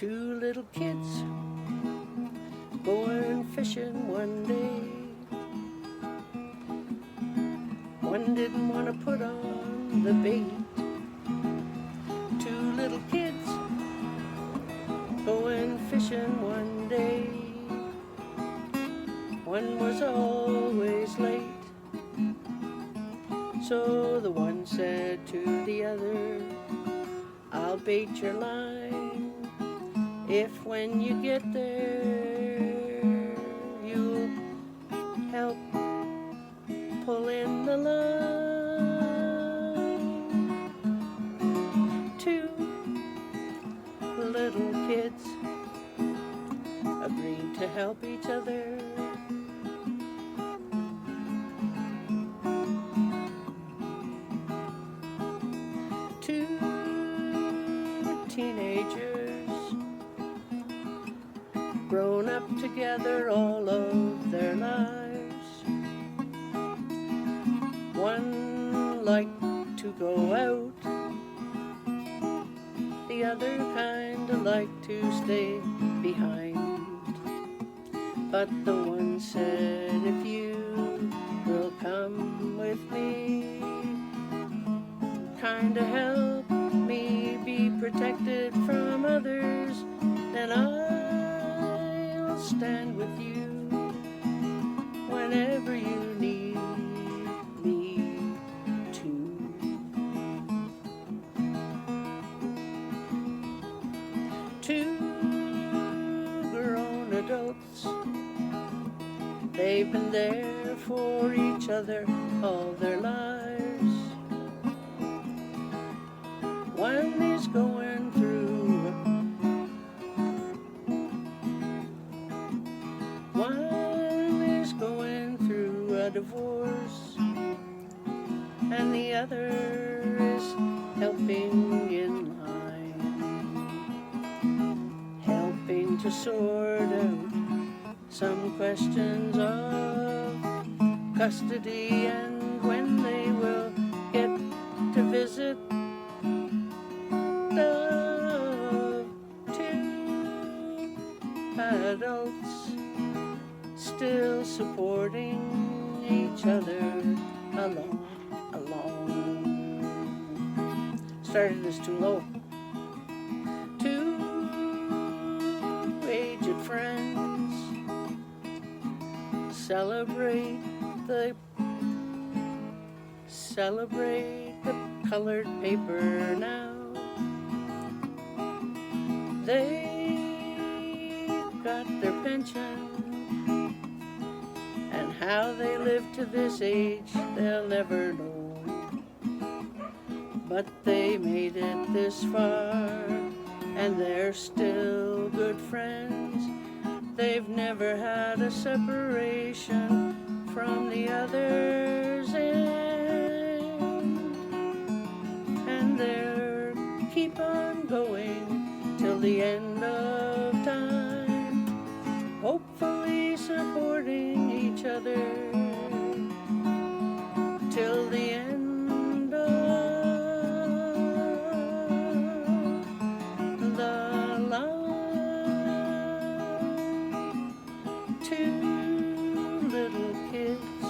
Two little kids going fishing one day. One didn't want to put on the bait. Two little kids going fishing one day. One was always late. So the one said to the other, I'll bait your line if when you get there you'll help pull in the line. Two little kids agreed to help each other. Two teenagers grown up together all of their lives. One liked to go out, the other kinda liked to stay behind. But the one said, if you will come with me, kinda help me be protected from others, then I'll stand with you whenever you need me to. Two grown adults, they've been there for each other all their lives. One is going through a divorce, and the other is helping in line, helping to sort out some questions of custody and when they will get to visit the two adults still supporting each other along. Started this too low. Two aged friends celebrate the colored paper now. They got their pension, and how they live to this age they'll never know. But they made it this far, and they're still good friends. They've never had a separation from the other's end, and they'll keep on going till the end of time, hopefully supporting each other till the end of the line. Two little kids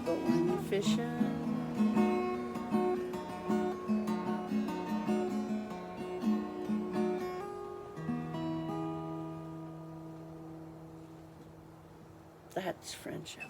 going fishing. That's friendship.